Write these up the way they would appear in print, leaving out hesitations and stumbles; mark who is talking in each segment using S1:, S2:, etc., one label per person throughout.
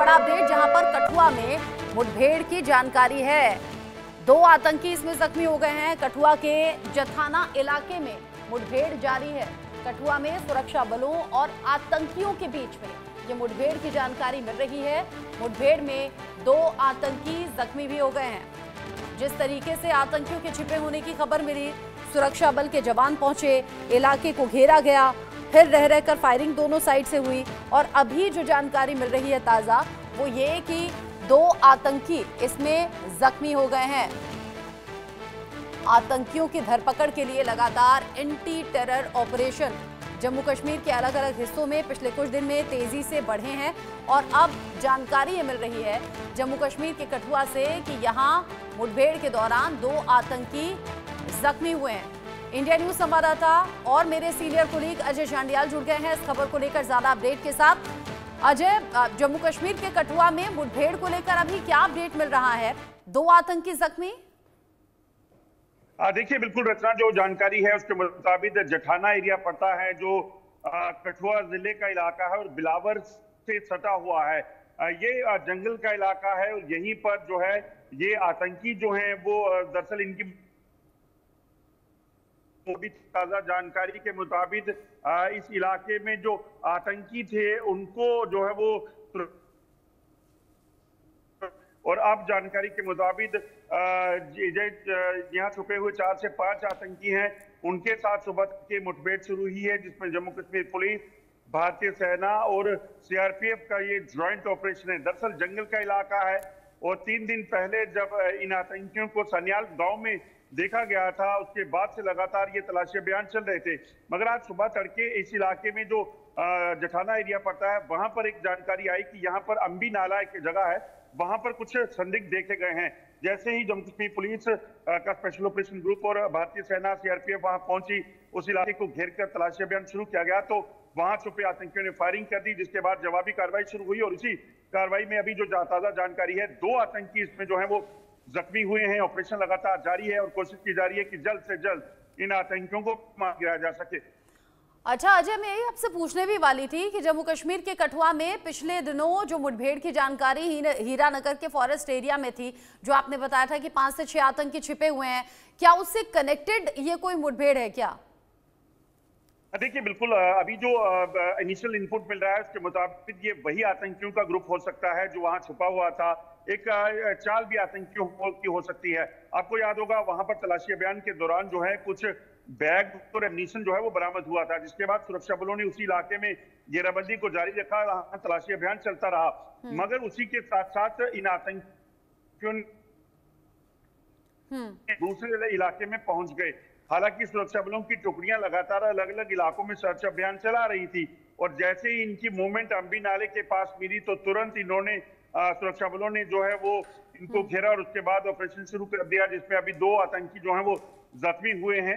S1: बड़ा अपडेट जहां पर कठुआ में मुठभेड़ की जानकारी है। 2 आतंकी इसमें जख्मी हो गए हैं। कठुआ के जथाना इलाके में मुठभेड़ जारी है। कठुआ में सुरक्षा बलों और आतंकियों के बीच में ये मुठभेड़ की जानकारी मिल रही है। मुठभेड़ में 2 आतंकी जख्मी भी हो गए हैं। जिस तरीके से आतंकियों के छिपे होने की खबर मिली, सुरक्षा बल के जवान पहुंचे, इलाके को घेरा गया, फिर रह रहकर फायरिंग दोनों साइड से हुई और अभी जो जानकारी मिल रही है ताजा वो ये कि 2 आतंकी इसमें जख्मी हो गए हैं। आतंकियों की धरपकड़ के लिए लगातार anti terror operation Jammu Kashmir के अलग अलग हिस्सों में पिछले कुछ दिन में तेजी से बढ़े हैं और अब जानकारी ये मिल रही है जम्मू कश्मीर के कठुआ से कि यहां मुठभेड़ के दौरान 2 आतंकी जख्मी हुए हैं। इंडिया न्यूज संवाददाता और मेरे सीनियर कोलीग अजय चांडियाल जुड़ गए हैं इस खबर को लेकर ज्यादा अपडेट के साथ। अजय, जम्मू कश्मीर के कठुआ में मुठभेड़ को लेकर अभी क्या अपडेट मिल रहा है? 2 आतंकी जख्मी?
S2: देखिए, बिल्कुल रचना, जो जानकारी है उसके मुताबिक जठाना एरिया पड़ता है जो कठुआ जिले का इलाका है और बिलावर से सटा हुआ है। ये जंगल का इलाका है और यहीं पर जो है ये आतंकी जो हैं वो दरअसल इनकी अभी ताजा जानकारी के मुताबिक इस इलाके में जो आतंकी थे उनको जो है वो, और अब जानकारी के मुताबिक यहाँ छुपे हुए 4 से 5 आतंकी हैं। उनके साथ सुबह के मुठभेड़ शुरू हुई है जिसमें जम्मू कश्मीर पुलिस, भारतीय सेना और सीआरपीएफ का ये ज्वाइंट ऑपरेशन है। दरअसल जंगल का इलाका है और 3 दिन पहले जब इन आतंकियों को सन्याल गांव में देखा गया था उसके बाद से लगातार ये तलाशी अभियान चल रहे थे। मगर आज सुबह तड़के इस इलाके में जो जठाना एरिया पड़ता है वहां पर एक जानकारी आई कि यहाँ पर अंबी नाला एक जगह है, वहां पर कुछ संदिग्ध देखे गए हैं। जैसे ही जम्मू कश्मीर पुलिस का स्पेशल ऑपरेशन ग्रुप और भारतीय सेना सीआरपीएफ वहां पहुंची, उस इलाके को घेर कर तलाशी अभियान शुरू किया गया तो वहां छुपे आतंकियों ने फायरिंग कर दी, जिसके बाद जवाबी कार्रवाई शुरू हुई और इसी कार्रवाई में अभी जो ताजा जानकारी है 2 आतंकी इसमें जो है वो जख्मी हुए हैं। ऑपरेशन लगातार जारी है और कोशिश की जा रही है कि जल्द से जल्द इन आतंकियों को मार गिराया जा सके।
S1: अच्छा अजय, मैं यही आपसे पूछने भी वाली थी कि जम्मू कश्मीर के कठुआ में पिछले दिनों जो मुठभेड़ की जानकारी हीरानगर के फॉरेस्ट एरिया में थी, जो आपने बताया था कि 5 से 6 आतंकी छिपे हुए हैं, क्या उससे कनेक्टेड ये कोई मुठभेड़ है क्या?
S2: देखिए, बिल्कुल अभी जो इनिशियल इनपुट मिल रहा है उसके मुताबिक ये वही आतंकियों का ग्रुप हो सकता है जो वहां छुपा हुआ था। एक चाल भी आतंकियों की हो सकती है। आपको याद होगा वहां पर तलाशी अभियान के दौरान जो है कुछ बैग और एमनीशन जो है वो बरामद हुआ था, जिसके बाद सुरक्षा बलों ने उसी इलाके में घेराबंदी को जारी रखा, वहां तलाशी अभियान चलता रहा। मगर उसी के साथ साथ इन आतंकियों दूसरे इलाके में पहुंच गए। हालांकि सुरक्षा बलों की टुकड़ियां लगातार अलग अलग इलाकों में सर्च अभियान चला रही थी और जैसे ही इनकी मूवमेंट अंबी नाले के पास मिली तो तुरंत इन्होंने सुरक्षा बलों ने जो है वो इनको घेरा और उसके बाद ऑपरेशन शुरू कर दिया, जिसमें अभी 2 आतंकी जो हैं वो जख्मी हुए हैं।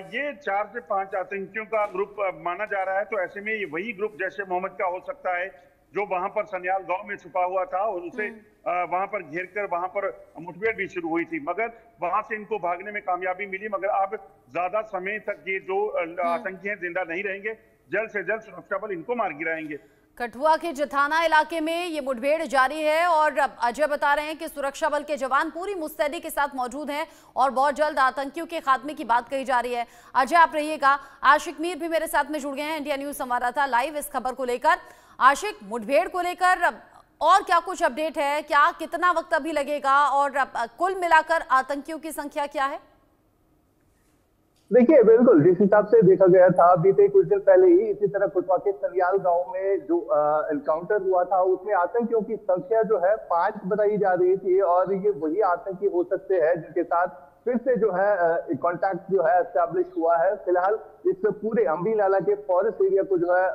S2: ये 4 से 5 आतंकियों का ग्रुप माना जा रहा है, तो ऐसे में ये वही ग्रुप जैसे मोहम्मद का हो सकता है जो वहां पर सन्याल गांव में छुपा हुआ था और उसे वहां पर घेर कर वहां पर मुठभेड़ भी शुरू हुई थी, मगर वहां से इनको भागने में कामयाबी मिली। मगर अब ज्यादा समय तक ये जो आतंकी हैं जिंदा नहीं रहेंगे, जल्द से जल्द सुरक्षा बल इनको मार गिराएंगे।
S1: कठुआ के जथाना इलाके में ये मुठभेड़ जारी है और अजय बता रहे हैं कि सुरक्षा बल के जवान पूरी मुस्तैदी के साथ मौजूद हैं और बहुत जल्द आतंकियों के खात्मे की बात कही जा रही है। अजय आप रहिएगा। आशिक मीर भी मेरे साथ में जुड़ गए हैं, इंडिया न्यूज संवाददाता, लाइव इस खबर को लेकर। आशिक, मुठभेड़ को लेकर और क्या कुछ अपडेट है? क्या कितना वक्त अभी लगेगा और कुल मिलाकर आतंकियों की संख्या क्या है?
S3: देखिए, बिल्कुल जिस हिसाब से देखा गया था बीते कुछ दिन पहले ही इसी तरह कठुआ के सन्याल गांव में जो एनकाउंटर हुआ था उसमें आतंकियों की संख्या जो है 5 बताई जा रही थी और ये वही आतंकी हो सकते हैं जिनके साथ फिर से जो है कांटेक्ट जो है एस्टैब्लिश हुआ है। फिलहाल इस पूरे अंबी नाला के फॉरेस्ट एरिया को जो है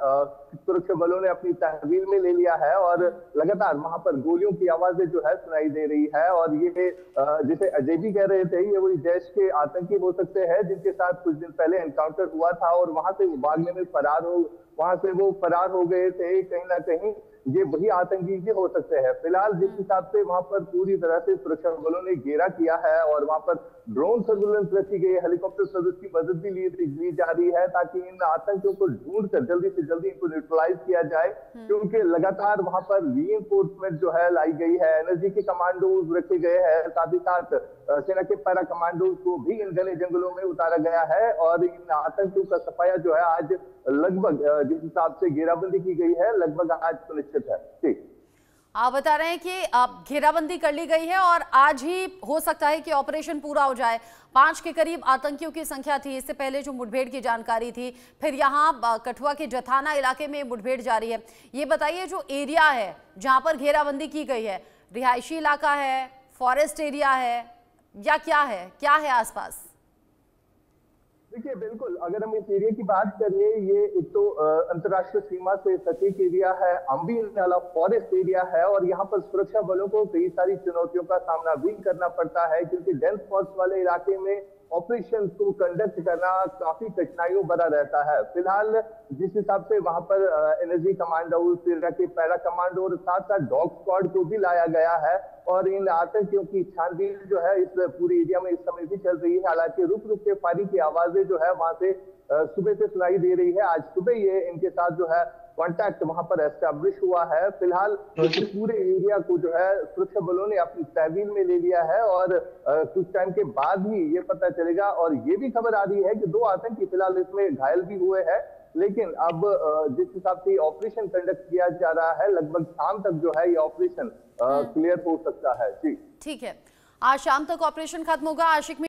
S3: सुरक्षा बलों ने अपनी तहवील में ले लिया है और लगातार वहां पर गोलियों की आवाजें जो है सुनाई दे रही है और ये जिसे अजय भी कह रहे थे, ये वही जैश के आतंकी हो सकते हैं जिनके साथ कुछ दिन पहले एनकाउंटर हुआ था और वहां से भागने में वहां से वो फरार हो गए थे। कहीं ना कहीं ये वही आतंकी हो सकते हैं। फिलहाल जिस हिसाब से वहां पर पूरी तरह से सुरक्षा बलों ने घेरा किया है और वहां पर ड्रोन सर्विलेंस रखी गई है, हेलीकॉप्टर सर्विस की मदद भी ली जा रही है ताकि इन आतंकियों को ढूंढकर जल्दी से जल्दी इनको न्यूट्रलाइज किया जाए, क्योंकि लगातार वहां पर रीइंफोर्समेंट जो है लाई गई है, एनर्जी के कमांडोज रखे गए हैं, साथ ही साथ सेना के पैरा कमांडोज को भी इन घने जंगलों में उतारा गया है और इन आतंकियों का सफाया जो है आज लगभग जिस हिसाब से घेराबंदी की गई है लगभग आज सुनिश्चित है। ठीक,
S1: आप बता रहे हैं कि अब घेराबंदी कर ली गई है और आज ही हो सकता है कि ऑपरेशन पूरा हो जाए। 5 के करीब आतंकियों की संख्या थी इससे पहले जो मुठभेड़ की जानकारी थी, फिर यहाँ कठुआ के जथाना इलाके में मुठभेड़ जारी है। ये बताइए जो एरिया है जहां पर घेराबंदी की गई है, रिहायशी इलाका है, फॉरेस्ट एरिया है या क्या है आसपास?
S3: देखिए बिल्कुल, अगर हम इस एरिया की बात करें, ये एक तो अंतर्राष्ट्रीय सीमा से सटीक एरिया है, अम्बी नाला फॉरेस्ट एरिया है और यहाँ पर सुरक्षा बलों को कई सारी चुनौतियों का सामना भी करना पड़ता है, क्योंकि डेंस फॉरेस्ट वाले इलाके में ऑपरेशन को कंडक्ट करना काफी कठिनाइयों भरा रहता है। फिलहाल जिस हिसाब से वहां पर एनर्जी कमांडो, सेना के पैरा कमांडो और साथ साथ डॉग स्क्वाड को भी लाया गया है और इन आतंकियों की छानबीन जो है इस पूरे एरिया में इस समय भी चल रही है। हालांकि रुक रुक के फायरिंग की आवाजें जो है वहां से सुबह से सुनाई दे रही है। आज सुबह ये इनके साथ जो है कांटेक्ट वहां पर एस्टैब्लिश हुआ है। फिलहाल इस पूरे एरिया को जो है सुरक्षा बलों ने अपनी तहवील में ले लिया है और कुछ टाइम के बाद ही ये पता चलेगा। और ये भी खबर आ रही है कि 2 आतंकी फिलहाल इसमें घायल भी हुए हैं, लेकिन अब जिस हिसाब से ऑपरेशन कंडक्ट किया जा रहा है लगभग शाम तक जो है ये ऑपरेशन क्लियर हो सकता है। जी
S1: ठीक है, आज शाम तक ऑपरेशन खत्म होगा। आशिक